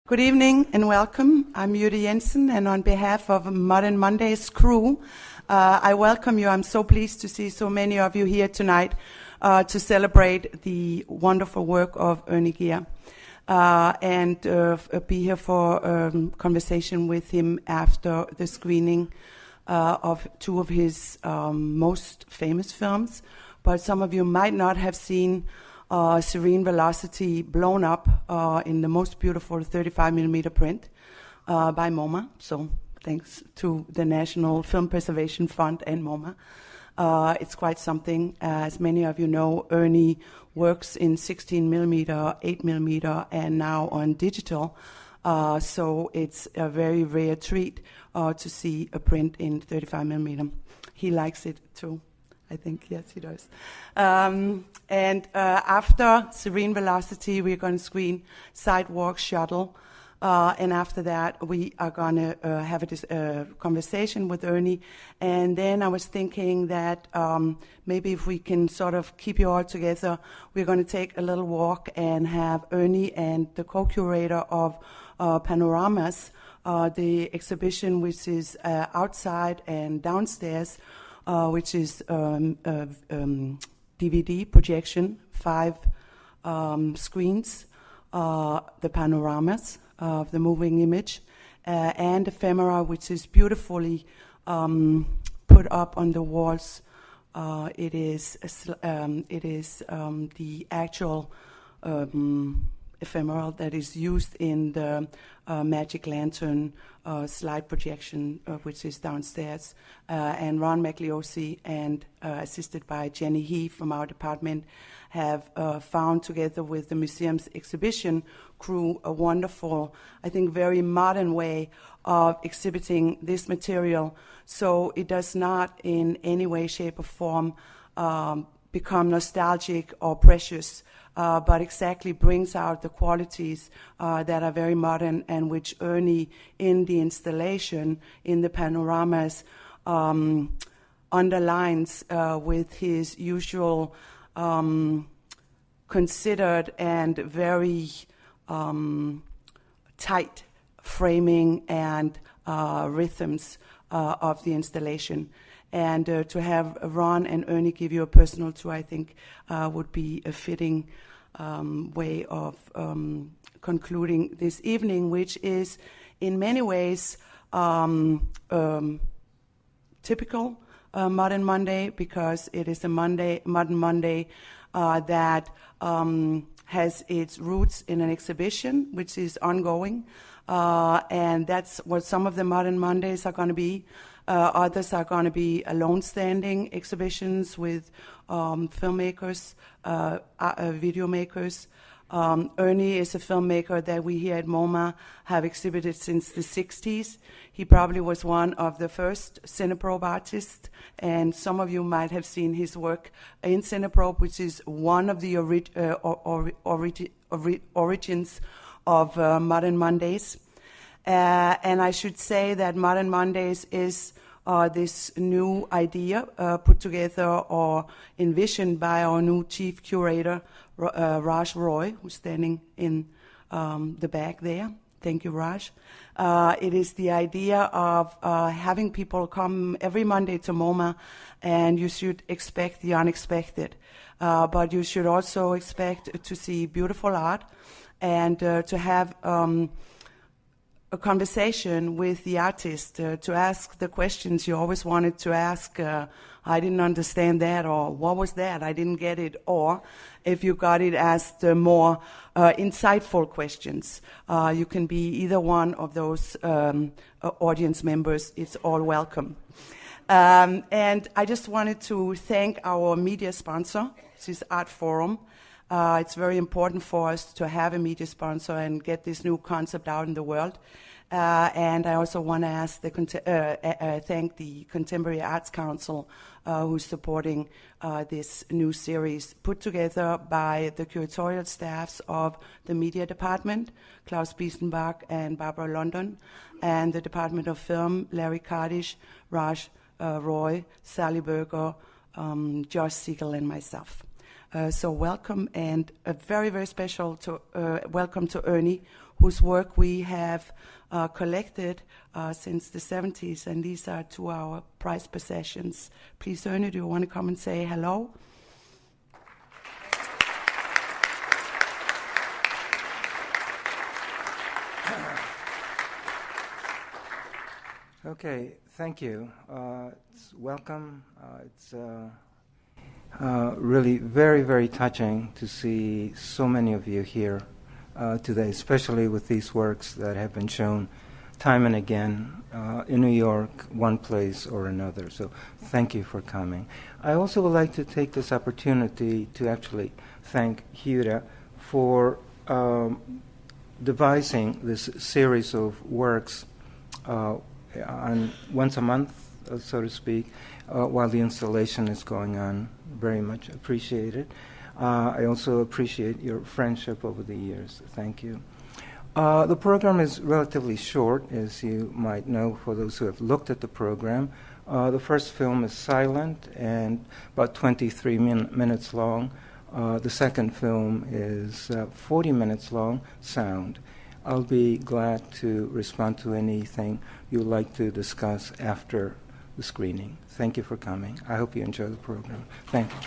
Good evening and welcome. I'm Jytte Jensen, and on behalf of Modern Monday's crew, I welcome you. I'm so pleased to see so many of you here tonight to celebrate the wonderful work of Ernie Gehr and be here for a conversation with him after the screening of two of his most famous films. But some of you might not have seen Serene Velocity blown up in the most beautiful 35mm print by MoMA. So thanks to the National Film Preservation Fund and MoMA. It's quite something. As many of you know, Ernie works in 16mm, 8mm, and now on digital. So it's a very rare treat to see a print in 35mm. He likes it too. I think, yes, he does. And after Serene Velocity, we're going to screen Sidewalk Shuttle. And after that, we are going to have a conversation with Ernie. And then I was thinking that maybe if we can sort of keep you all together, we're going to take a little walk and have Ernie and the co-curator of Panoramas, the exhibition which is outside and downstairs, which is DVD projection, 5 screens, the panoramas of the moving image, and ephemera, which is beautifully put up on the walls. It is the actual ephemeral that is used in the Magic Lantern slide projection, which is downstairs. And Ron Magliosi and assisted by Jenny He from our department have found, together with the museum's exhibition crew, a wonderful, I think, very modern way of exhibiting this material, so it does not in any way, shape, or form become nostalgic or precious, but exactly brings out the qualities that are very modern and which Ernie, in the installation, in the panoramas, underlines with his usual considered and very tight framing and rhythms of the installation. And to have Ron and Ernie give you a personal tour, I think, would be a fitting way of concluding this evening, which is in many ways typical Modern Monday, because it is a Modern Monday that has its roots in an exhibition which is ongoing, and that's what some of the Modern Mondays are going to be. Others are going to be alone standing exhibitions with filmmakers, video makers. Ernie is a filmmaker that we here at MoMA have exhibited since the 60s. He probably was one of the first Cineprobe artists, and some of you might have seen his work in Cineprobe, which is one of the origins of Modern Mondays. And I should say that Modern Mondays is this new idea put together or envisioned by our new chief curator, Raj Roy, who's standing in the back there. Thank you, Raj. It is the idea of having people come every Monday to MoMA, and you should expect the unexpected. But you should also expect to see beautiful art and to have a conversation with the artist, to ask the questions you always wanted to ask. I didn't understand that, or what was that? I didn't get it. Or if you got it, asked more insightful questions. You can be either one of those audience members. It's all welcome. And I just wanted to thank our media sponsor, this is Art Forum. It's very important for us to have a media sponsor and get this new concept out in the world. And I also want to ask thank the Contemporary Arts Council, who's supporting this new series put together by the curatorial staffs of the media department, Klaus Biesenbach and Barbara London, and the Department of Film, Larry Kardish, Raj Roy, Sally Berger, Josh Siegel, and myself. So welcome, and a very, very special welcome to Ernie, whose work we have collected since the 70s, and these are two our prized possessions. Please, Ernie, do you want to come and say hello? Okay, thank you. It's welcome. It's really very, very touching to see so many of you here today, especially with these works that have been shown time and again in New York, one place or another. So thank you for coming. I also would like to take this opportunity to actually thank Gehr for devising this series of works on once a month, so to speak, while the installation is going on. Very much appreciated. I also appreciate your friendship over the years. Thank you. The program is relatively short, as you might know, for those who have looked at the program. The first film is silent and about 23 minutes long. The second film is 40 minutes long, sound. I'll be glad to respond to anything you'd like to discuss after the screening. Thank you for coming. I hope you enjoy the program. Thank you.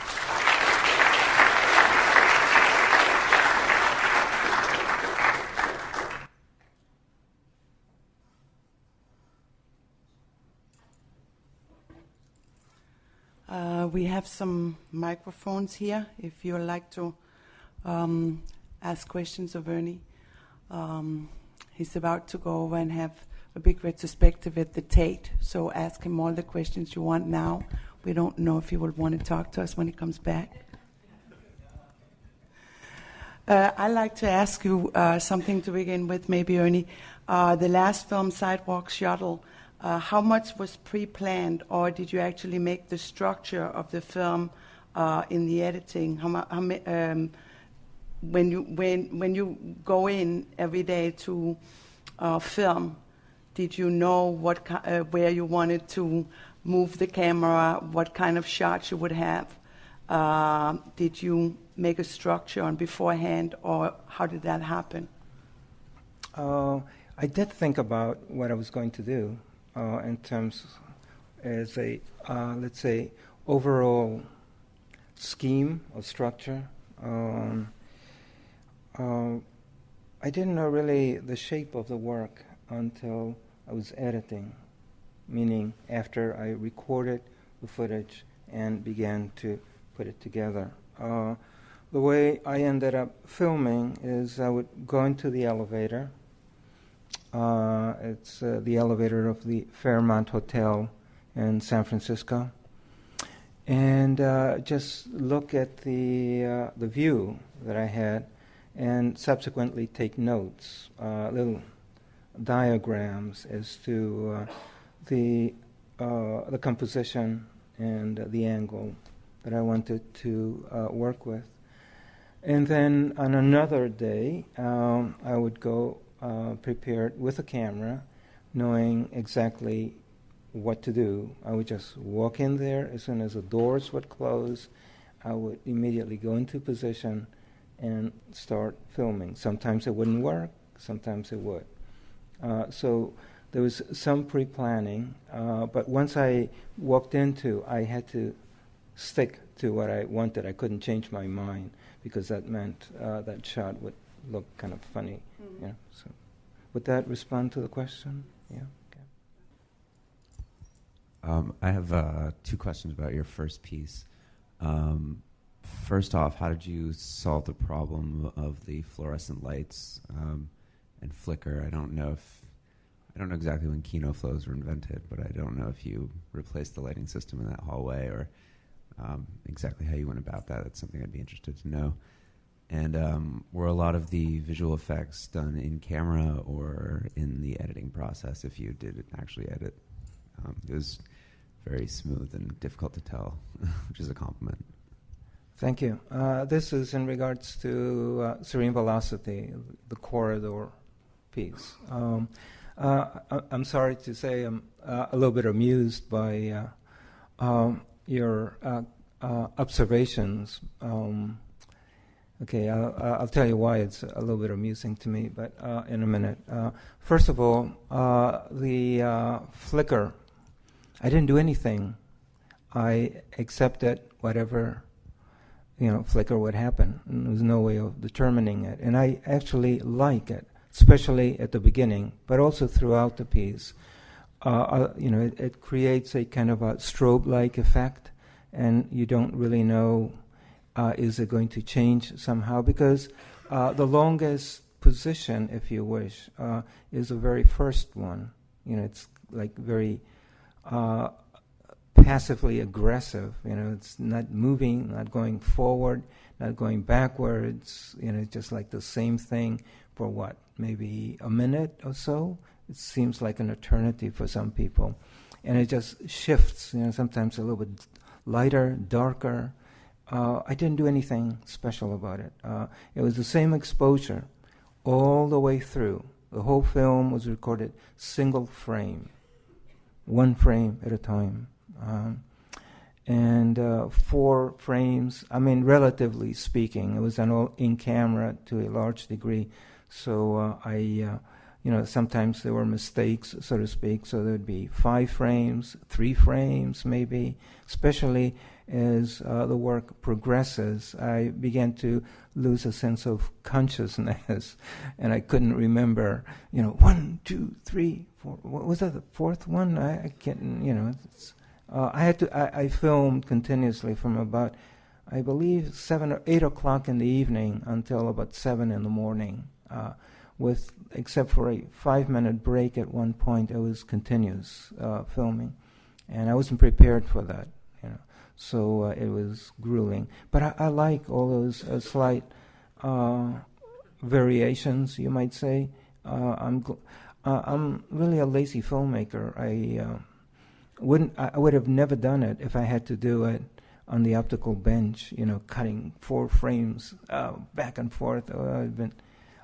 We have some microphones here if you'd like to ask questions of Ernie. He's about to go over and have a big retrospective at the Tate, so ask him all the questions you want now. We don't know if he will want to talk to us when he comes back. I'd like to ask you something to begin with, maybe, Ernie. The last film, Sidewalk Shuttle, how much was pre-planned, or did you actually make the structure of the film in the editing? When you go in every day to film, did you know where you wanted to move the camera, what kind of shots you would have? Did you make a structure on beforehand, or how did that happen? I did think about what I was going to do in terms as a, let's say, overall scheme or structure. I didn't know really the shape of the work until I was editing, meaning after I recorded the footage and began to put it together. The way I ended up filming is I would go into the elevator. It's the elevator of the Fairmont Hotel in San Francisco, and just look at the view that I had, and subsequently take notes, little diagrams as to the composition and the angle that I wanted to work with. And then on another day, I would go prepared with a camera, knowing exactly what to do. I would just walk in there. As soon as the doors would close, I would immediately go into position and start filming. Sometimes it wouldn't work, sometimes it would. So there was some pre-planning, but once I walked into, I had to stick to what I wanted. I couldn't change my mind, because that meant that shot would look kind of funny. Mm-hmm. Yeah. So, would that respond to the question? Yeah. Okay. I have two questions about your first piece. First off, how did you solve the problem of the fluorescent lights and flicker? I don't know exactly when Kino flows were invented, but I don't know if you replaced the lighting system in that hallway, or exactly how you went about that. That's something I'd be interested to know. And were a lot of the visual effects done in camera or in the editing process, if you did actually edit? It was very smooth and difficult to tell, which is a compliment. Thank you. This is in regards to Serene Velocity, the corridor piece. I'm sorry to say I'm a little bit amused by your observations. Okay, I'll tell you why it's a little bit amusing to me, but in a minute. First of all, the flicker, I didn't do anything. I accepted whatever, flicker would happen. And there was no way of determining it. And I actually like it, especially at the beginning, but also throughout the piece. It creates a kind of a strobe-like effect, and you don't really know, is it going to change somehow? Because the longest position, if you wish, is the very first one. It's like very passively aggressive. It's not moving, not going forward, not going backwards. It's just like the same thing for what, maybe a minute or so. It seems like an eternity for some people, and it just shifts. Sometimes a little bit lighter, darker. I didn't do anything special about it. It was the same exposure all the way through. The whole film was recorded single frame, one frame at a time. And 4 frames, relatively speaking, it was done all in camera to a large degree. So sometimes there were mistakes, so to speak. So there would be 5 frames, 3 frames maybe, especially as the work progresses. I began to lose a sense of consciousness, and I couldn't remember, 1, 2, 3, 4. What was that, the 4th one? I can't, I filmed continuously from about, I believe, 7 or 8 o'clock in the evening until about 7 in the morning. Except for a 5-minute break at one point, it was continuous filming, and I wasn't prepared for that, So it was grueling. But I like all those slight variations, you might say. I'm really a lazy filmmaker. I would have never done it if I had to do it on the optical bench, cutting 4 frames back and forth. It would have been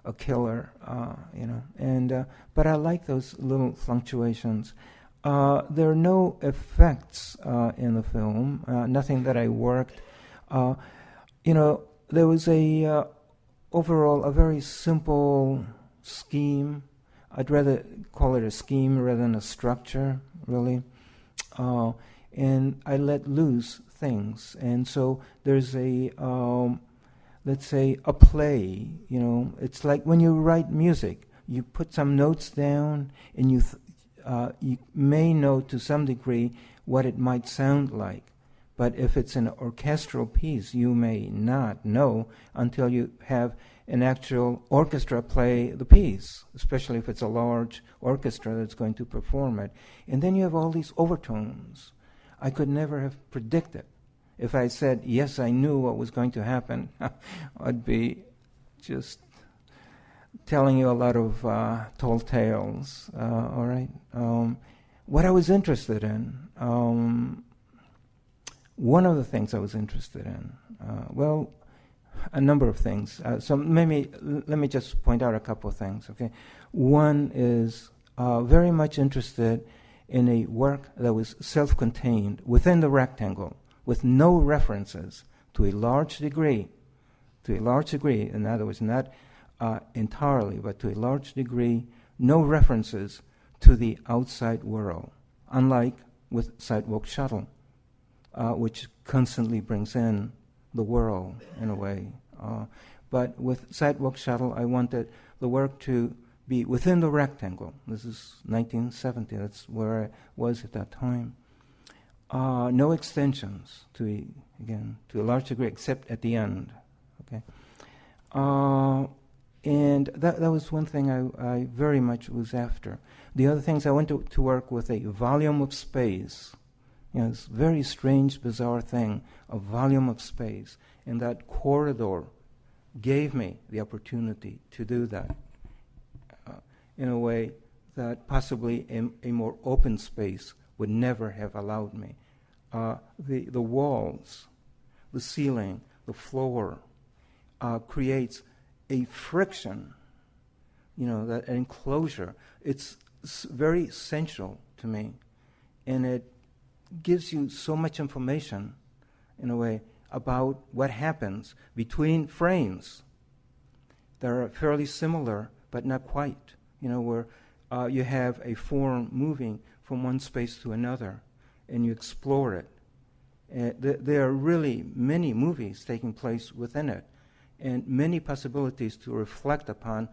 a killer, but I like those little fluctuations. There are no effects in the film, nothing that I worked. There was overall a very simple scheme. I'd rather call it a scheme rather than a structure, really. And I let loose things. And so there's let's say, a play. It's like when you write music, you put some notes down, and you may know to some degree what it might sound like. But if it's an orchestral piece, you may not know until you have an actual orchestra play the piece, especially if it's a large orchestra that's going to perform it. And then you have all these overtones. I could never have predicted. If I said, yes, I knew what was going to happen, I'd be just telling you a lot of tall tales, all right? What I was interested in, one of the things I was interested in, a number of things. So maybe let me just point out a couple of things, okay? One is very much interested in a work that was self-contained within the rectangle, with no references to a large degree, in other words, not entirely, but to a large degree, no references to the outside world, unlike with Sidewalk Shuttle, which constantly brings in the world in a way. But with Sidewalk Shuttle, I wanted the work to be within the rectangle. This is 1970, that's where I was at that time. No extensions to a large degree, except at the end. Okay, and that was one thing I very much was after. The other things, I went to work with a volume of space. It's a very strange, bizarre thing, a volume of space, and that corridor gave me the opportunity to do that in a way that possibly a more open space would never have allowed me. The walls, the ceiling, the floor creates a friction, that enclosure. It's very essential to me, and it gives you so much information in a way about what happens between frames. They're fairly similar, but not quite. Where you have a form moving from one space to another, and you explore it. There are really many movies taking place within it, and many possibilities to reflect upon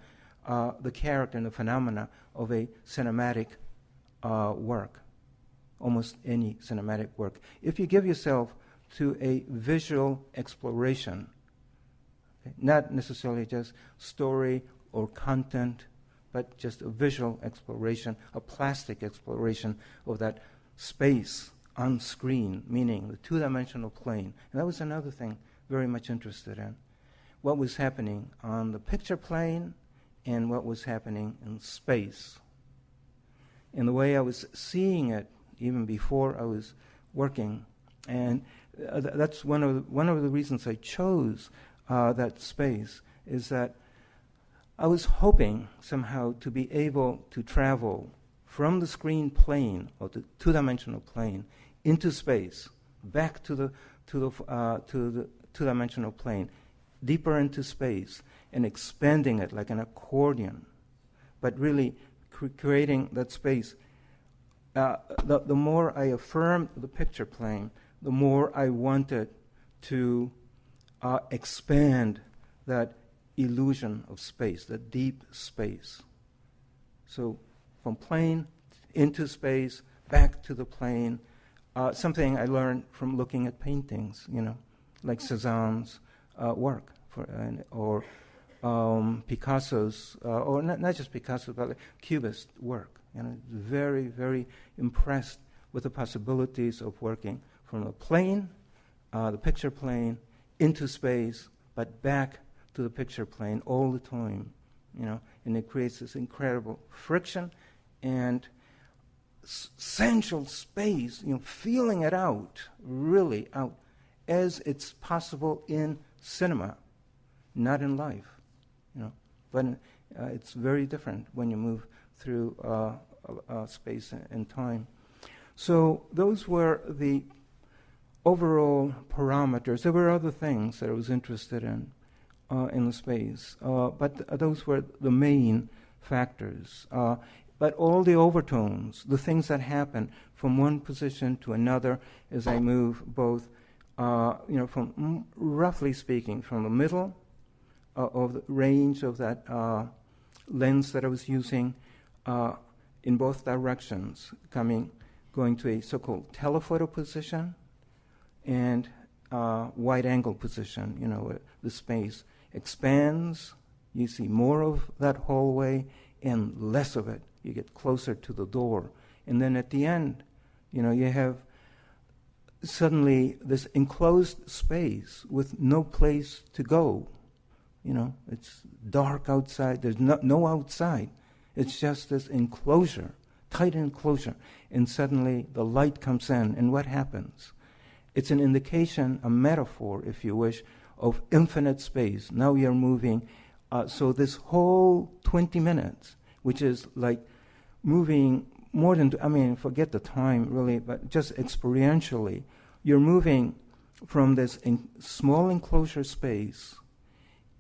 the character and the phenomena of a cinematic work, almost any cinematic work. If you give yourself to a visual exploration, okay, not necessarily just story or content, but just a visual exploration, a plastic exploration of that space on screen, meaning the two-dimensional plane. And that was another thing very much interested in. What was happening on the picture plane and what was happening in space. And the way I was seeing it even before I was working. And that's one of the reasons I chose that space, is that I was hoping somehow to be able to travel from the screen plane, or the two-dimensional plane, into space, back to the two-dimensional plane, deeper into space, and expanding it like an accordion, but really creating that space. The more I affirmed the picture plane, the more I wanted to expand that illusion of space, the deep space. So from plane into space, back to the plane, something I learned from looking at paintings, like Cézanne's work, or Picasso's, or not just Picasso, but like Cubist work. Very, very impressed with the possibilities of working from the plane, the picture plane, into space, but back to the picture plane all the time, and it creates this incredible friction and sensual space, feeling it out, really out, as it's possible in cinema, not in life, But it's very different when you move through space and time. So those were the overall parameters. There were other things that I was interested in the space, but those were the main factors. But all the overtones, the things that happen from one position to another as I move both, from, roughly speaking, from the middle of the range of that lens that I was using in both directions, going to a so-called telephoto position and wide-angle position, where the space expands, you see more of that hallway and less of it. You get closer to the door. And then at the end, you have suddenly this enclosed space with no place to go. It's dark outside. There's no outside. It's just this enclosure, tight enclosure. And suddenly the light comes in. And what happens? It's an indication, a metaphor, if you wish, of infinite space. Now you're moving. So this whole 20 minutes, which is like moving more than, forget the time really, but just experientially, you're moving from this small enclosure space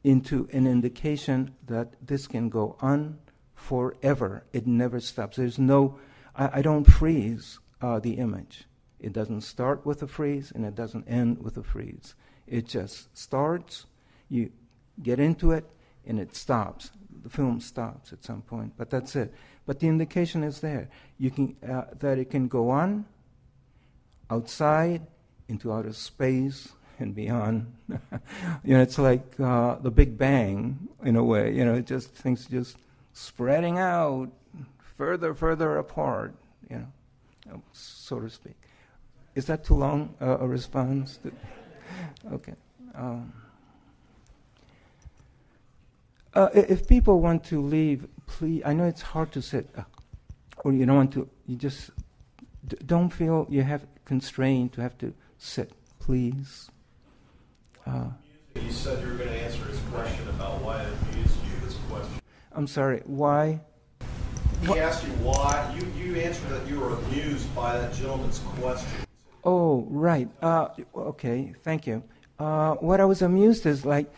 into an indication that this can go on forever. It never stops. There's no, I don't freeze the image. It doesn't start with a freeze and it doesn't end with a freeze. It just starts, you get into it, and it stops. The film stops at some point, but that's it. But the indication is there. You can that it can go on outside into outer space and beyond. It's like the Big Bang in a way. Things just spreading out further apart. So to speak. Is that too long a response? Okay. If people want to leave, please, I know it's hard to sit, or you don't want to, you just don't feel you have constrained to have to sit, please. You said you were going to answer his question about why it amused you, his question. I'm sorry, why? He asked you why. You answered that you were amused by that gentleman's question. Oh, right. Okay, thank you. what I was amused is like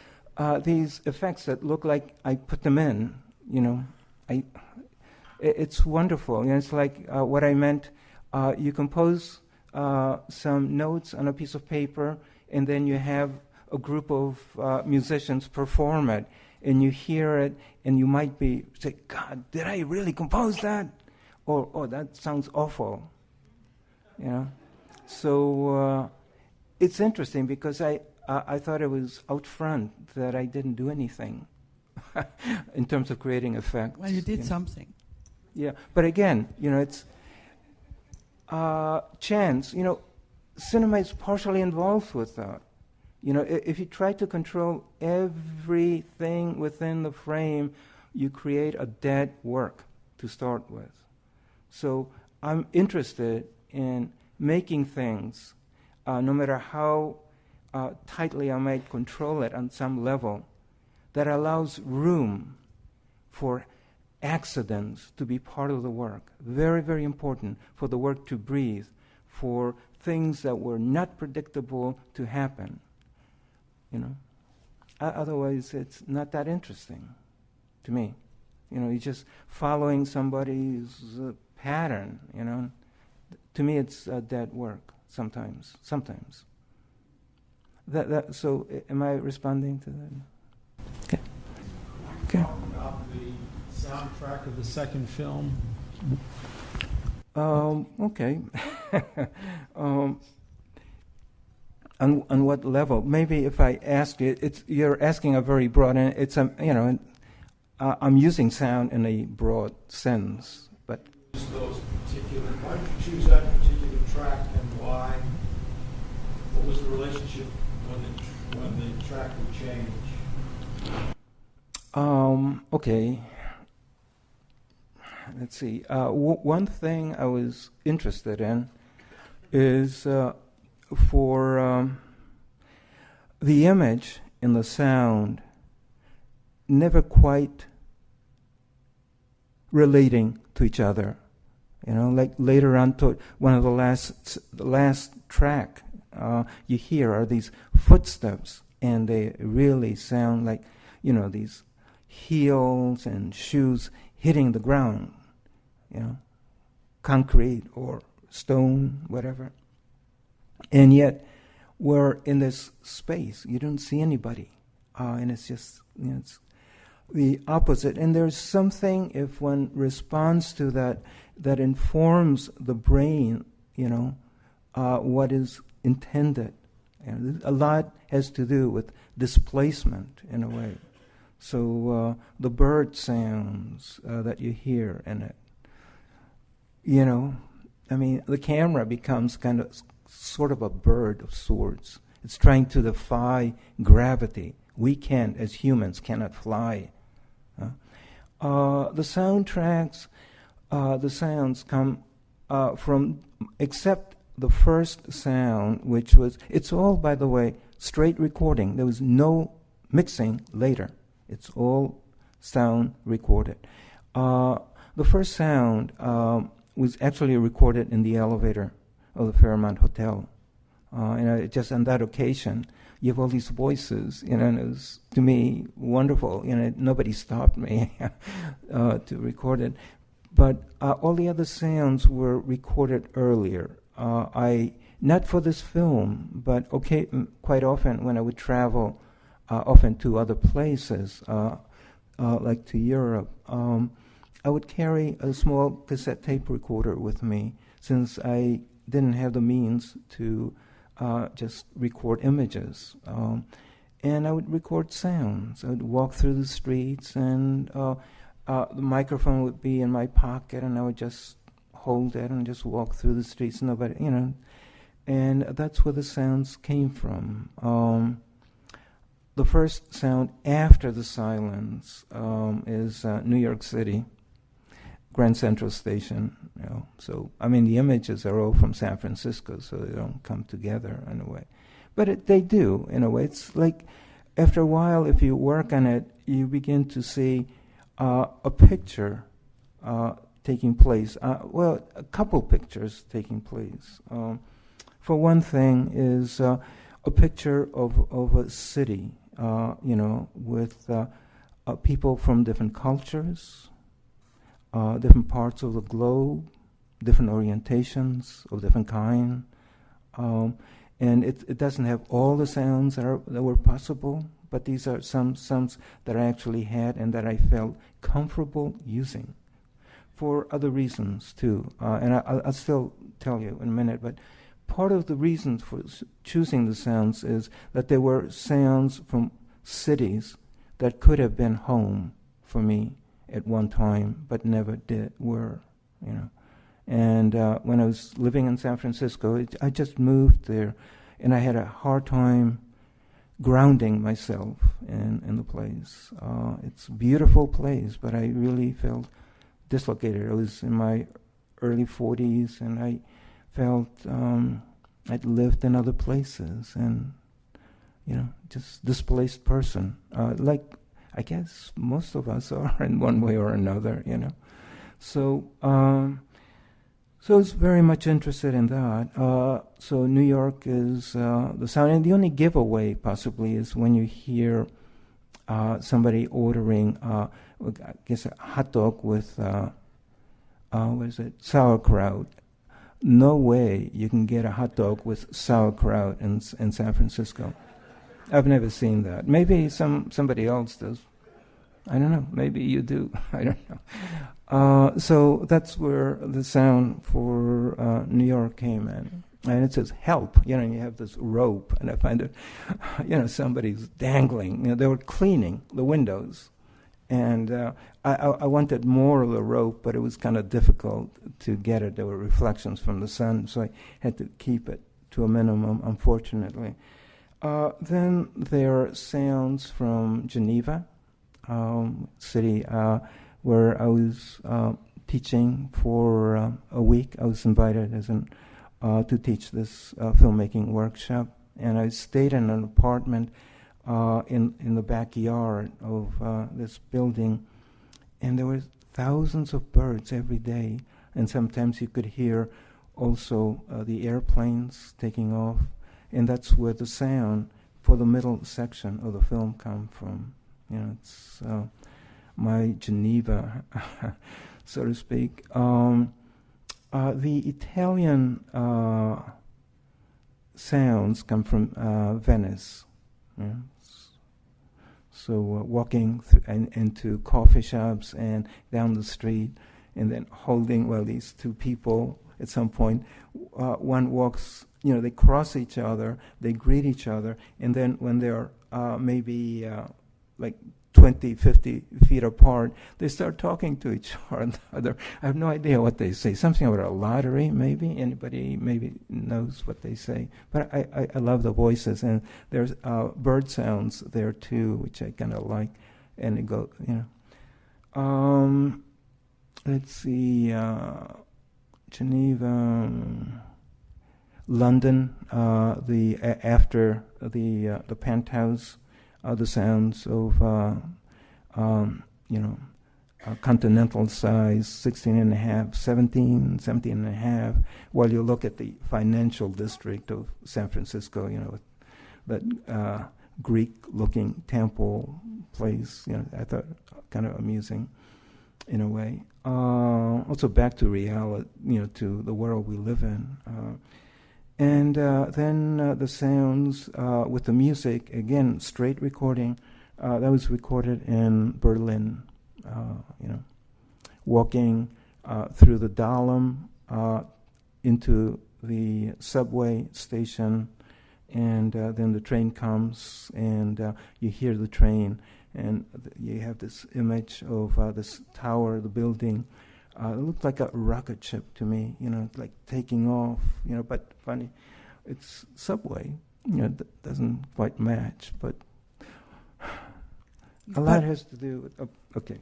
these effects that look like I put them in. You know, it's wonderful. You know, it's like what I meant. You compose some notes on a piece of paper, and then you have a group of musicians perform it, and you hear it, and you might be say, "God, did I really compose that?" Or, "Oh, that sounds awful." You know, so it's interesting because I thought it was out front that I didn't do anything in terms of creating effects. Well, you did something. Yeah, but again, you know, it's chance. You know, cinema is partially involved with that. You know, if you try to control everything within the frame, you create a dead work to start with. So I'm interested in making things, no matter how tightly I might control it on some level, that allows room for accidents to be part of the work. Very, very important for the work to breathe, for things that were not predictable to happen. You know, otherwise it's not that interesting to me. You know, you're just following somebody's pattern. You know, to me it's dead work sometimes. So am I responding to that? Okay. Okay. About the soundtrack of the second film. Okay. On what level? Maybe if I ask you, you're asking a very broad, and it's I'm using sound in a broad sense, but Just those particular. Why did you choose that particular track, and why? What was the relationship when the track would change? Okay. Let's see. One thing I was interested in is for the image and the sound never quite relating to each other. You know, like later on, to one of the last track you hear are these footsteps, and they really sound like, you know, these heels and shoes hitting the ground, you know, concrete or stone, whatever. And yet, we're in this space. You don't see anybody, and it's just, you know, it's the opposite. And there's something, if one responds to that, that informs the brain, you know, what is intended. You know, a lot has to do with displacement in a way. So the bird sounds that you hear in it, you know, I mean, the camera becomes kind of sort of a bird of sorts. It's trying to defy gravity. We can't, as humans, cannot fly. The soundtracks, the sounds come from, except the first sound, which was, it's all, by the way, straight recording. There was no mixing later. It's all sound recorded. The first sound was actually recorded in the elevator of the Fairmont Hotel. And just on that occasion, you have all these voices, you know, and it was, to me, wonderful. You know, nobody stopped me to record it. But all the other sounds were recorded earlier. Not for this film, but quite often when I would travel, often to other places, like to Europe, I would carry a small cassette tape recorder with me, since I didn't have the means to just record images. And I would record sounds. I would walk through the streets, and the microphone would be in my pocket, and I would just hold it and just walk through the streets. Nobody, you know, and that's where the sounds came from. The first sound after the silence is New York City, Grand Central Station. You know, so I mean the images are all from San Francisco, so they don't come together in a way, but they do in a way. It's like after a while, if you work on it, you begin to see a picture taking place. Well, a couple pictures taking place. For one thing is a picture of a city, with people from different cultures, different parts of the globe, different orientations of different kind. And it doesn't have all the sounds that were possible, but these are some sounds that I actually had and that I felt comfortable using for other reasons too. And I'll still tell you in a minute, but part of the reason for choosing the sounds is that there were sounds from cities that could have been home for me at one time, but never were. And when I was living in San Francisco, I just moved there, and I had a hard time grounding myself in the place. It's a beautiful place, but I really felt dislocated. I was in my early 40s, and I felt I'd lived in other places, and just displaced person, like I guess most of us are in one way or another. So I was very much interested in that. So New York is the sound, and the only giveaway possibly is when you hear somebody ordering, I guess, a hot dog with sauerkraut. No way you can get a hot dog with sauerkraut in San Francisco. I've never seen that. Maybe somebody else does. I don't know. Maybe you do. I don't know. So that's where the sound for New York came in. And it says, help. You have this rope. And I find it, somebody's dangling. They were cleaning the windows. And I wanted more of the rope, but it was kind of difficult to get it. There were reflections from the sun, so I had to keep it to a minimum, unfortunately. Then there are sounds from Geneva, city, where I was teaching for a week. I was invited to teach this filmmaking workshop, and I stayed in an apartment in the backyard of this building, and there were thousands of birds every day, and sometimes you could hear also the airplanes taking off, and that's where the sound for the middle section of the film come from. It's my Geneva, so to speak. The Italian sounds come from Venice. So walking into coffee shops and down the street, and then holding, these two people at some point, one walks, they cross each other, they greet each other, and then when they're maybe like 20, 50 feet apart, they start talking to each other. I have no idea what they say. Something about a lottery, maybe. Anybody maybe knows what they say. But I love the voices. And there's bird sounds there, too, which I kind of like. And it goes, let's see, Geneva, London, after the penthouse, the sounds of, continental size, 16 and a half, 17 and a half, while you look at the financial district of San Francisco, with that Greek-looking temple place, I thought kind of amusing in a way. Also back to reality, to the world we live in. And then the sounds with the music, again, straight recording, that was recorded in Berlin, walking through the Dahlem into the subway station, and then the train comes, and you hear the train, and you have this image of this tower, the building. It looked like a rocket ship to me, like taking off, but funny. It's subway, that doesn't quite match, but a lot has to do with, okay.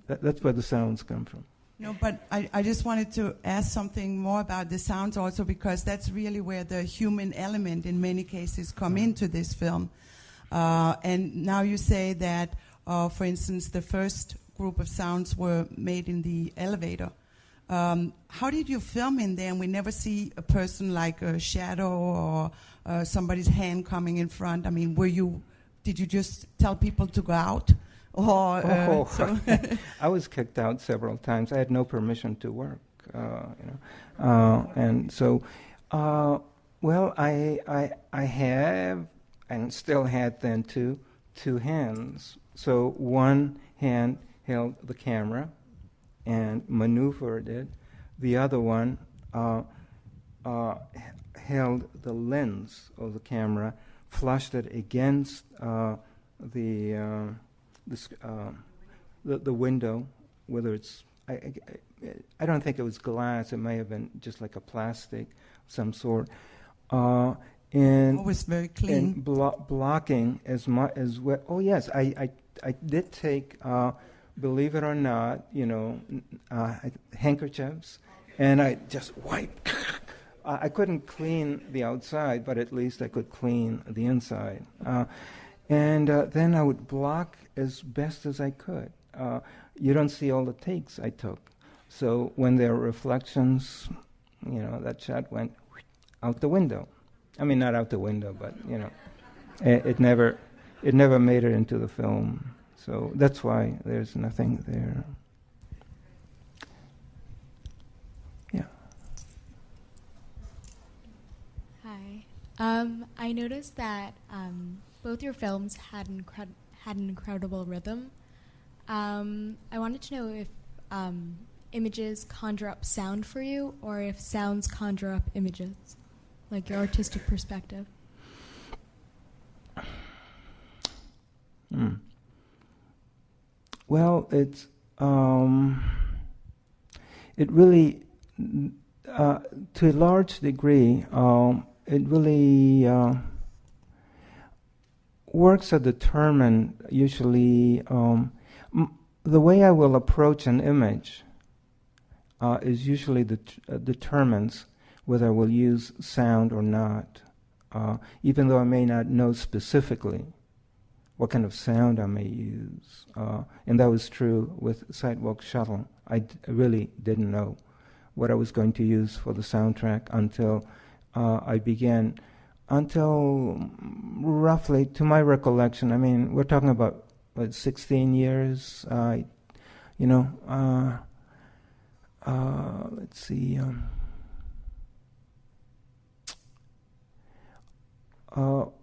That's where the sounds come from. No, but I just wanted to ask something more about the sounds also, because that's really where the human element in many cases come into this film. And now you say that, for instance, the first group of sounds were made in the elevator. How did you film in there? And we never see a person like a shadow or somebody's hand coming in front. I mean, did you just tell people to go out? Or, I was kicked out several times. I had no permission to work, and so, well, I have and still had then two hands. So one hand held the camera and maneuvered it. The other one held the lens of the camera, flushed it against the window, whether it's I don't think it was glass. It may have been just like a plastic, some sort. And always very clean. And blocking as much as well. Oh yes, I did take, believe it or not, handkerchiefs, and I just wiped. I couldn't clean the outside, but at least I could clean the inside. And then I would block as best as I could. You don't see all the takes I took. So when there are reflections, that shot went out the window. I mean, not out the window, but, it never made it into the film. So that's why there's nothing there. Yeah. Hi. I noticed that both your films had an incredible rhythm. I wanted to know if images conjure up sound for you, or if sounds conjure up images, like your artistic perspective. Well, it's it really, to a large degree, it really works to determine usually the way I will approach an image is usually determines whether I will use sound or not, even though I may not know specifically what kind of sound I may use. And that was true with Sidewalk Shuttle. I really didn't know what I was going to use for the soundtrack until until roughly, to my recollection, I mean, we're talking about 16 years, let's see,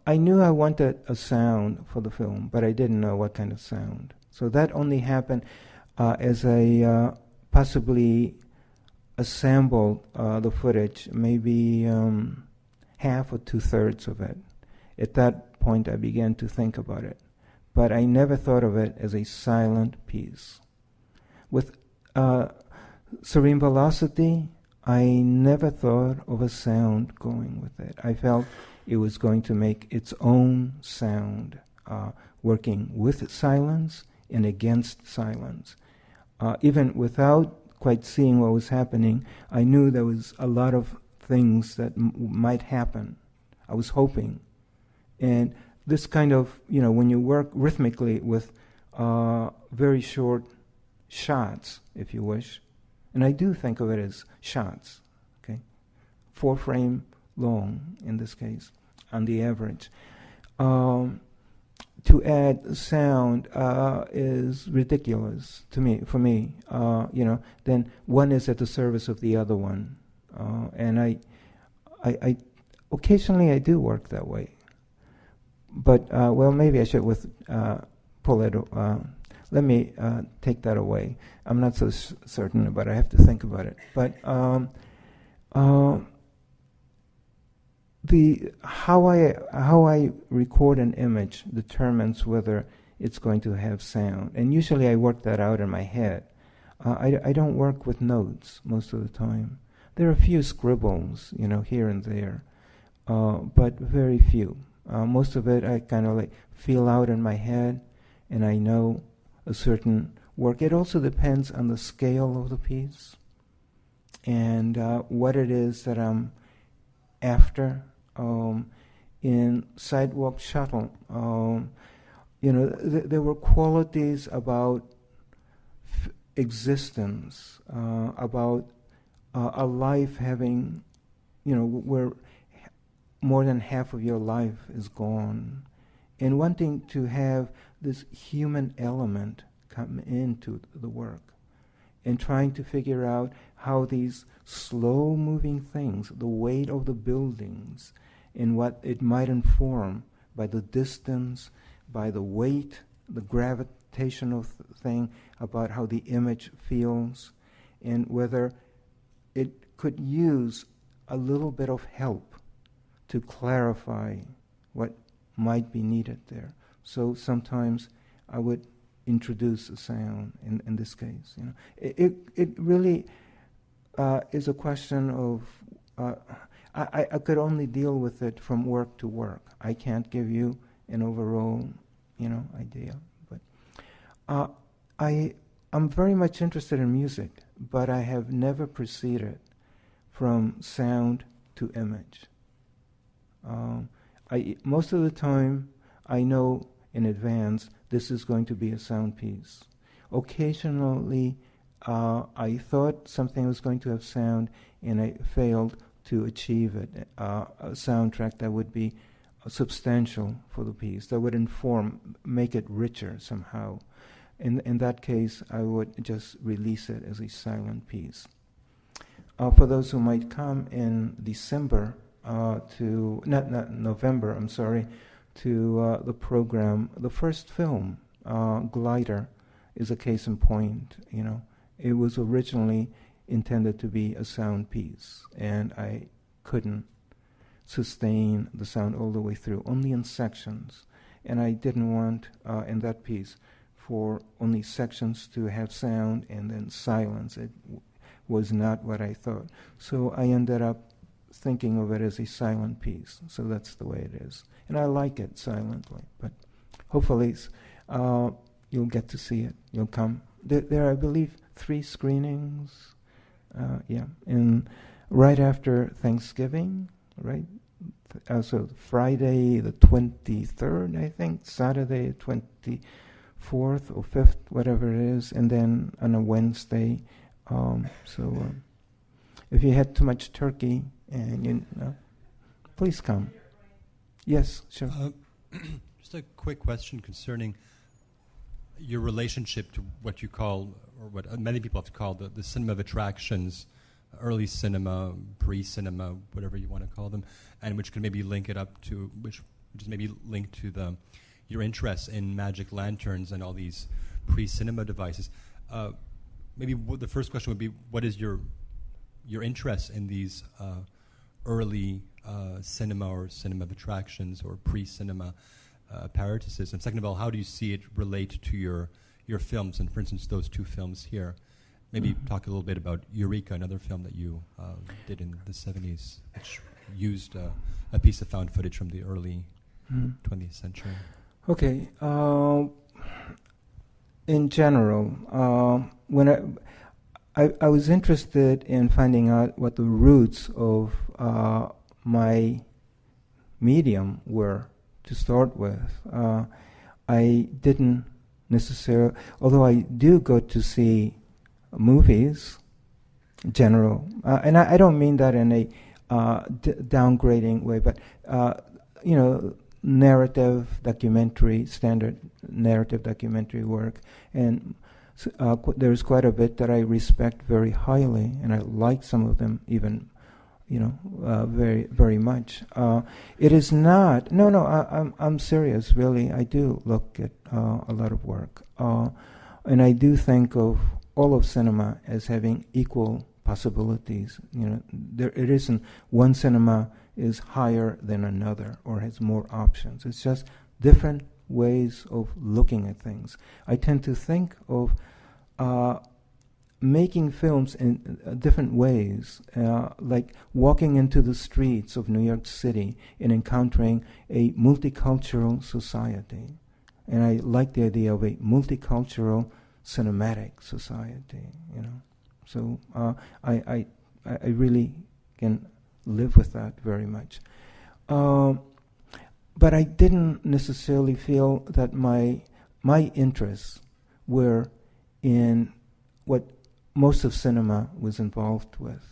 I knew I wanted a sound for the film, but I didn't know what kind of sound. So that only happened as I possibly assembled the footage, maybe half or 2/3 of it. At that point, I began to think about it. But I never thought of it as a silent piece. With Serene Velocity, I never thought of a sound going with it. I felt it was going to make its own sound, working with silence and against silence. Even without quite seeing what was happening, I knew there was a lot of things that might happen. I was hoping. And this kind of, when you work rhythmically with very short shots, if you wish, and I do think of it as shots, okay, 4 frame long in this case, on the average. To add sound is ridiculous to me. For me, then one is at the service of the other one, and I occasionally I do work that way. But well, maybe I should pull it. Let me take that away. I'm not so certain, but I have to think about it. But how I record an image determines whether it's going to have sound, and usually I work that out in my head. I don't work with notes most of the time. There are a few scribbles, here and there, but very few. Most of it I kind of like feel out in my head, and I know a certain work. It also depends on the scale of the piece and what it is that I'm after. In Sidewalk Shuttle, there were qualities about existence, about a life having, where more than half of your life is gone, and wanting to have this human element come into the work, and trying to figure out how these slow-moving things, the weight of the buildings, and what it might inform by the distance, by the weight, the gravitational thing about how the image feels, and whether it could use a little bit of help to clarify what might be needed there. So sometimes I would introduce a sound in this case. It really is a question of I could only deal with it from work to work. I can't give you an overall idea. But I'm very much interested in music, but I have never proceeded from sound to image. Most of the time, I know in advance this is going to be a sound piece. Occasionally, I thought something was going to have sound, and I failed to achieve it. A soundtrack that would be substantial for the piece, that would inform, make it richer somehow. In that case, I would just release it as a silent piece. For those who might come in December not November, I'm sorry, to the program, the first film, Glider, is a case in point. It was originally intended to be a sound piece, and I couldn't sustain the sound all the way through, only in sections. And I didn't want, in that piece, for only sections to have sound and then silence. It was not what I thought. So I ended up thinking of it as a silent piece. So that's the way it is. And I like it silently. But hopefully you'll get to see it. You'll come. There are, I believe, 3 screenings. And right after Thanksgiving, right? So Friday the 23rd, I think, Saturday 24th or 5th, whatever it is, and then on a Wednesday. If you had too much turkey, and please come. Yes, sure. Just a quick question concerning your relationship to what you call, or what many people have called the cinema of attractions, early cinema, pre-cinema, whatever you want to call them, and which could maybe link it up to, which is maybe linked to your interest in magic lanterns and all these pre-cinema devices. Maybe the first question would be, what is your interest in these early cinema or cinema of attractions or pre-cinema apparatuses? And second of all, how do you see it relate to your films? And for instance, those 2 films here. Maybe talk a little bit about Eureka, another film that you did in the 70s, which used a piece of found footage from the early 20th century. Okay. In general, when I was interested in finding out what the roots of my medium were to start with. I didn't necessarily, although I do go to see movies, general, and I don't mean that in a downgrading way, but narrative documentary, standard narrative documentary work, and there's quite a bit that I respect very highly, and I like some of them even, very, very much. It is not. I'm serious. Really, I do look at a lot of work, and I do think of all of cinema as having equal possibilities. It isn't one cinema is higher than another or has more options. It's just different ways of looking at things. I tend to think of making films in different ways, like walking into the streets of New York City and encountering a multicultural society. And I like the idea of a multicultural cinematic society, So I really can live with that very much. But I didn't necessarily feel that my interests were in what most of cinema was involved with.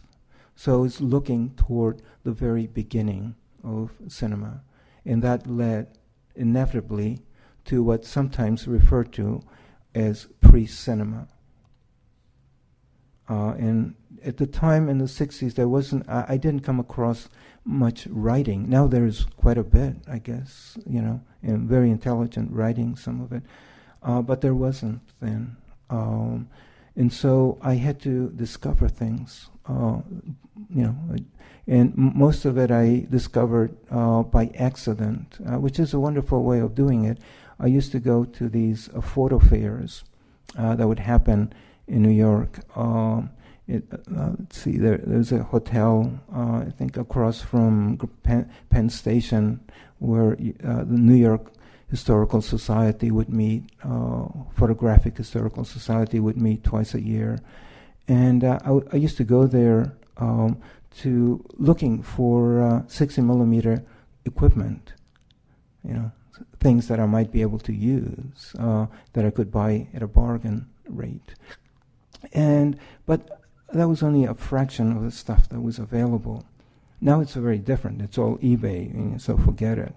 So it's looking toward the very beginning of cinema. And that led inevitably to what's sometimes referred to as pre-cinema. And at the time in the 60s, there wasn't, I didn't come across much writing. Now there's quite a bit, I guess, and very intelligent writing, some of it. But there wasn't then. And so I had to discover things, and most of it I discovered by accident, which is a wonderful way of doing it. I used to go to these photo fairs that would happen in New York. Let's see, there's a hotel, I think, across from Penn Station, where the New York Historical Society would meet, Photographic Historical Society would meet twice a year. And I used to go there to looking for 60 millimeter equipment, things that I might be able to use, that I could buy at a bargain rate. But that was only a fraction of the stuff that was available. Now it's very different. It's all eBay, so forget it,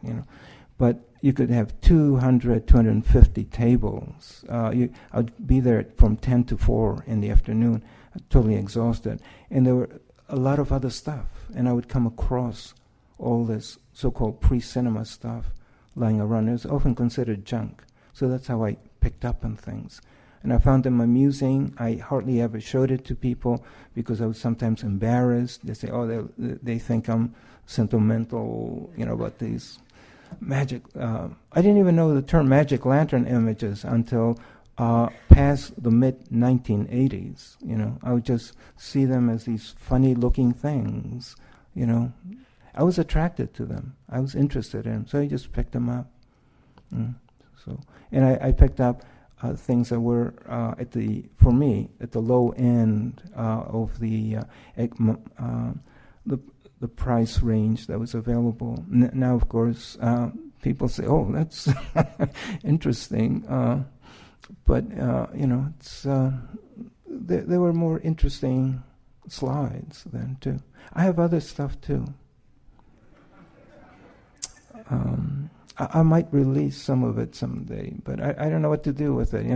But you could have 200, 250 tables. I'd be there from 10 to 4 in the afternoon, totally exhausted. And there were a lot of other stuff. And I would come across all this so-called pre-cinema stuff lying around. It was often considered junk. So that's how I picked up on things. And I found them amusing. I hardly ever showed it to people because I was sometimes embarrassed. They say, oh, they think I'm sentimental, about these magic. I didn't even know the term magic lantern images until past the mid-1980s. I would just see them as these funny-looking things. I was attracted to them. I was interested in them, so I just picked them up. And I picked up things that were for me at the low end of the price range that was available. Now, of course, people say, "Oh, that's interesting," but it's there were more interesting slides then too. I have other stuff too. I might release some of it someday, but I don't know what to do with it.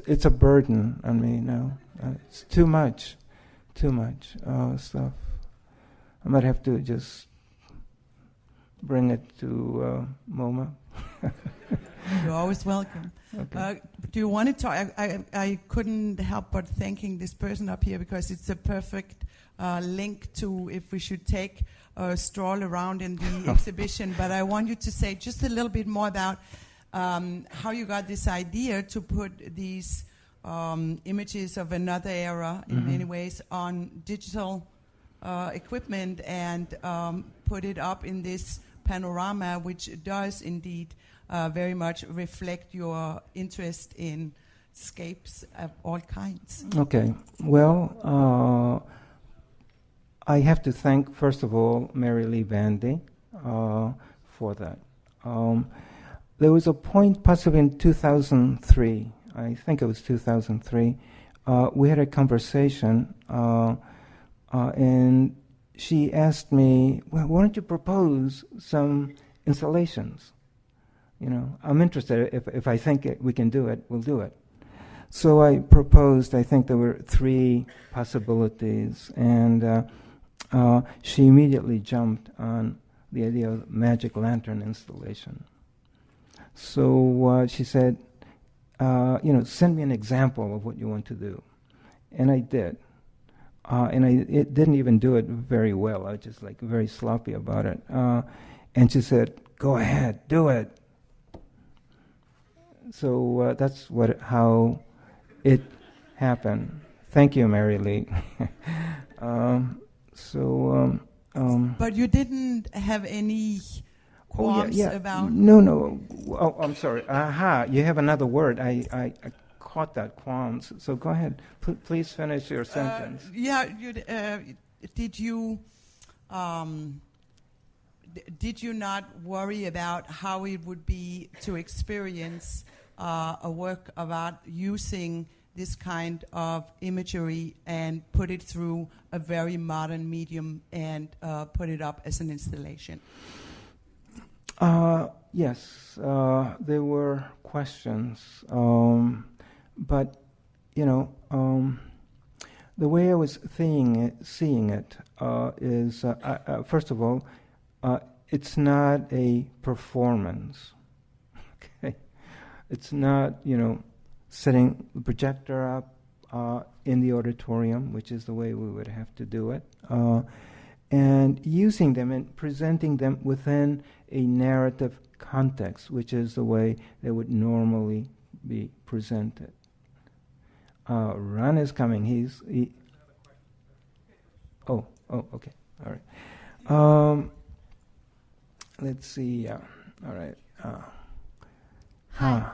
It's a burden on me now. It's too much stuff. I might have to just bring it to MoMA. You're always welcome. Okay. Do you want to talk? I couldn't help but thanking this person up here because it's a perfect link to if we should take a stroll around in the exhibition. But I want you to say just a little bit more about how you got this idea to put these images of another era, in many ways, on digital equipment and put it up in this panorama, which does indeed very much reflect your interest in scapes of all kinds. Okay. Well, I have to thank, first of all, Mary Lee Bandy for that. There was a point, possibly in 2003, I think it was 2003, we had a conversation, and she asked me, well, why don't you propose some installations? I'm interested. If I think we can do it, we'll do it. So I proposed, I think there were 3 possibilities, and she immediately jumped on the idea of magic lantern installation. So she said, send me an example of what you want to do. And I did. And it didn't even do it very well. I was just very sloppy about it. And she said, go ahead, do it. So that's how it happened. Thank you, Mary Lee. But you didn't have any qualms about... No. Oh, I'm sorry. You have another word. I caught that, qualms. So go ahead. Please finish your sentence. Did you not worry about how it would be to experience a work of art using this kind of imagery and put it through a very modern medium and put it up as an installation? Yes, there were questions, but the way I was seeing it is, first of all, it's not a performance. Okay, it's not setting the projector up in the auditorium, which is the way we would have to do it, and using them and presenting them within a narrative context, which is the way they would normally be presented. Ron is coming. Oh, okay. All right. Let's see. All right. Hi.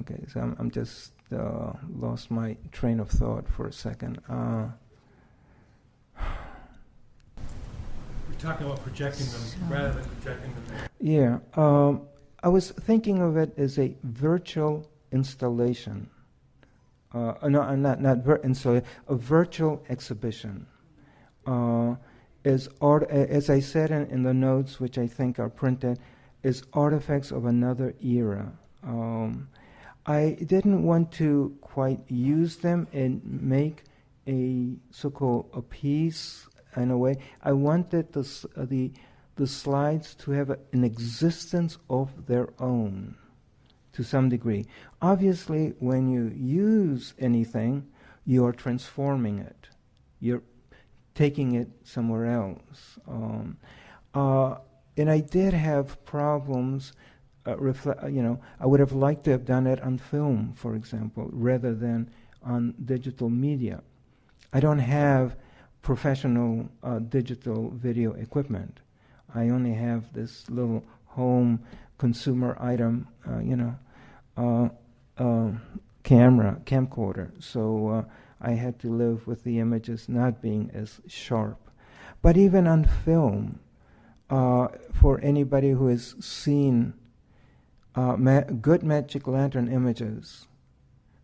Okay, so I'm just lost my train of thought for a second. We're talking about projecting them rather than projecting them. Yeah. I was thinking of it as a virtual installation. Installation, a virtual exhibition. As I said in the notes, which I think are printed, is artifacts of another era. I didn't want to quite use them and make a so-called a piece in a way. I wanted the slides to have an existence of their own to some degree. Obviously, when you use anything, you are transforming it. You're taking it somewhere else. And I did have problems. I would have liked to have done it on film, for example, rather than on digital media. I don't have professional digital video equipment. I only have this little home consumer item, camcorder. So I had to live with the images not being as sharp. But even on film, for anybody who has seen good magic lantern images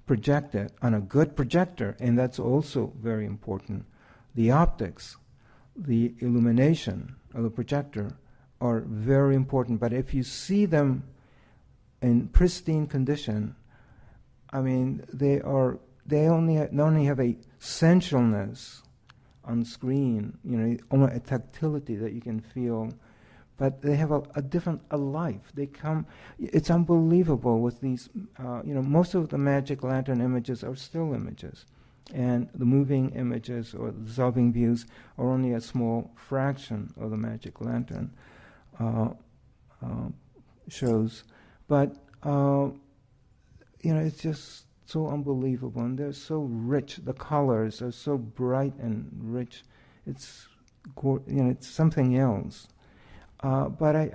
projected on a good projector, and that's also very important, the optics, the illumination of the projector are very important. But if you see them in pristine condition, I mean, they only have a sensualness on screen, almost a tactility that you can feel, but they have a life. They come. It's unbelievable with these. Most of the magic lantern images are still images, and the moving images or the dissolving views are only a small fraction of the magic lantern shows. But it's just so unbelievable, and they're so rich. The colors are so bright and rich. It's it's something else. But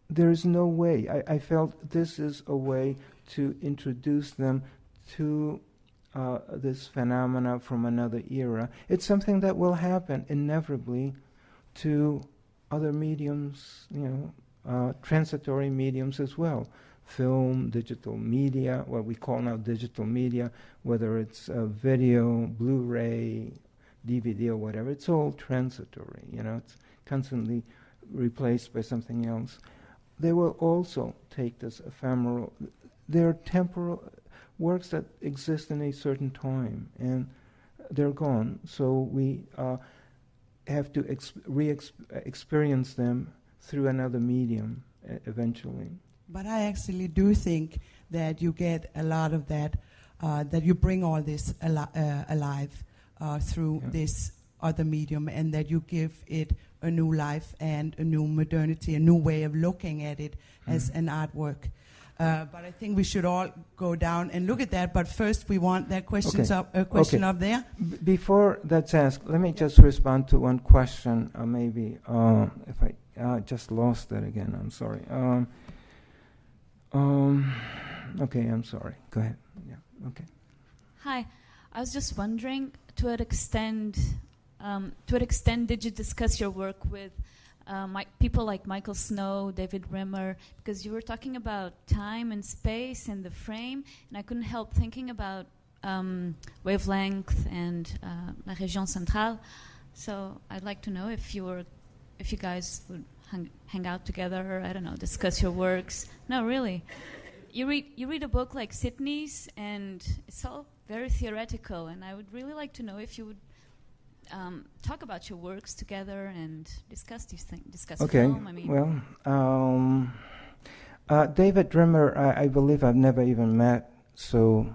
there's no way. I felt this is a way to introduce them to this phenomena from another era. It's something that will happen inevitably to other mediums, transitory mediums as well. Film, digital media, what we call now digital media, whether it's video, Blu-ray, DVD or whatever, it's all transitory, it's constantly replaced by something else. They will also take this ephemeral, they're temporal works that exist in a certain time, and they're gone. So we have to experience them through another medium eventually. But I actually do think that you get a lot of that, that you bring all this alive through this other medium, and that you give it a new life and a new modernity, a new way of looking at it as an artwork. But I think we should all go down and look at that. But first, we want that question up there. Before that's asked, let me just respond to one question. Maybe if I just lost that again, I'm sorry. Okay, I'm sorry. Go ahead. Yeah. Okay. Hi, I was just wondering, to what extent did you discuss your work with people like Michael Snow, David Rimmer, because you were talking about time and space and the frame, and I couldn't help thinking about wavelength and La Région Centrale. So I'd like to know if you guys would hang out together, I don't know, discuss your works. No, really. You read a book like Sydney's, and it's all very theoretical, and I would really like to know if you would talk about your works together and discuss these things, discuss film. I mean, David Rimmer, I believe I've never even met, so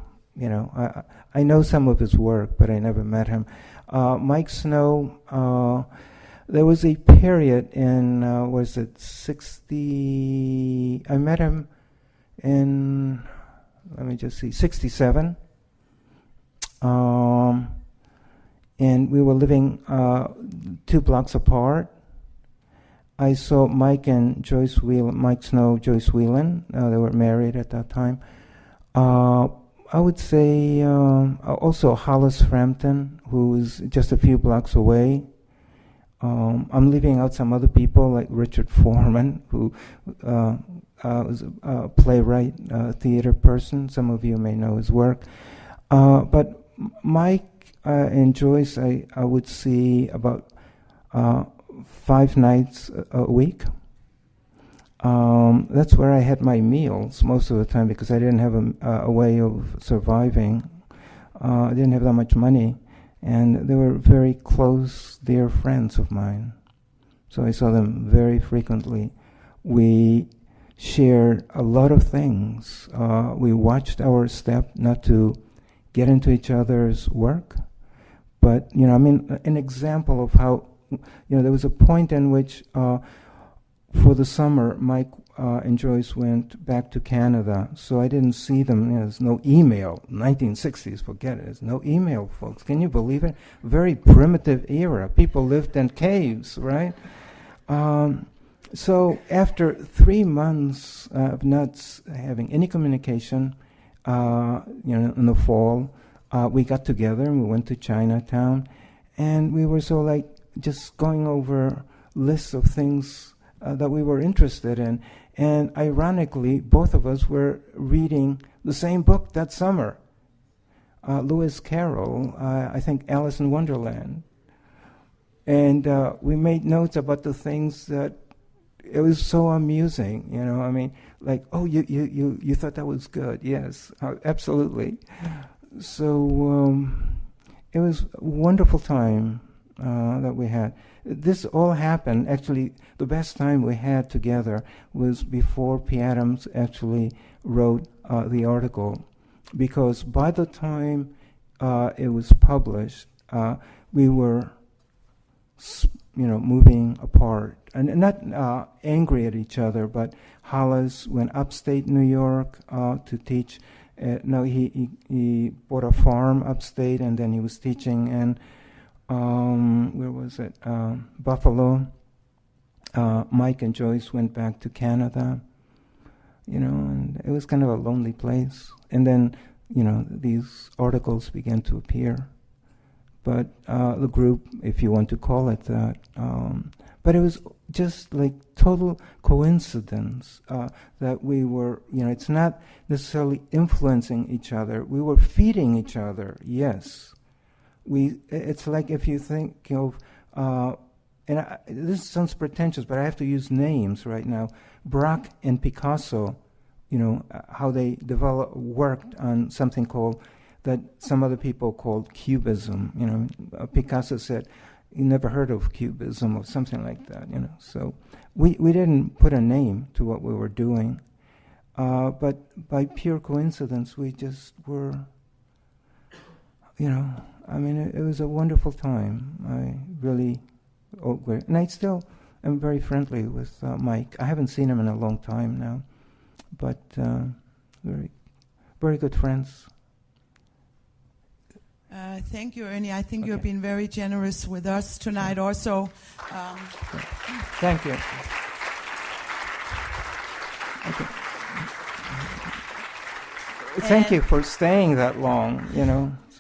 I know some of his work, but I never met him. Mike Snow, there was a period in, 60, I met him in, 67. And we were living 2 blocks apart. I saw Mike and Joyce Whelan, Mike Snow, Joyce Whelan. They were married at that time. I would say also Hollis Frampton, who was just a few blocks away. I'm leaving out some other people like Richard Foreman, who was a playwright, theater person. Some of you may know his work. But Mike and Joyce, I would see about 5 nights a week. That's where I had my meals most of the time because I didn't have a way of surviving. I didn't have that much money, and they were very close, dear friends of mine. So I saw them very frequently. We shared a lot of things. We watched our step, not to get into each other's work, but an example of how there was a point in which for the summer Mike and Joyce went back to Canada, so I didn't see them. There's no email. 1960s, forget it. There's no email, folks. Can you believe it? Very primitive era. People lived in caves, right? So after 3 months of not having any communication, in the fall, we got together and we went to Chinatown, and we were just going over lists of things that we were interested in. And ironically, both of us were reading the same book that summer. Lewis Carroll, I think Alice in Wonderland. And we made notes about the things that it was so amusing, you thought that was good. Yes, absolutely. So it was a wonderful time that we had. This all happened, actually, the best time we had together was before P. Adams actually wrote the article, because by the time it was published, we were moving apart, and not angry at each other, but Hollis went upstate New York to teach. He bought a farm upstate, and then he was teaching in, where was it? Buffalo. Mike and Joyce went back to Canada, and it was kind of a lonely place. And then, these articles began to appear. But the group, if you want to call it that, but it was just like total coincidence that we were, it's not necessarily influencing each other. We were feeding each other, yes. It's like if you think of, this sounds pretentious, but I have to use names right now. Braque and Picasso, how they worked on something that some other people called Cubism. Picasso said he never heard of Cubism or something like that. So we didn't put a name to what we were doing, but by pure coincidence, we just were. It was a wonderful time. I really, and I still am very friendly with Mike. I haven't seen him in a long time now, but very, very good friends. Thank you, Ernie. I think you've been very generous with us tonight also. Thank you. Thank you for staying that long,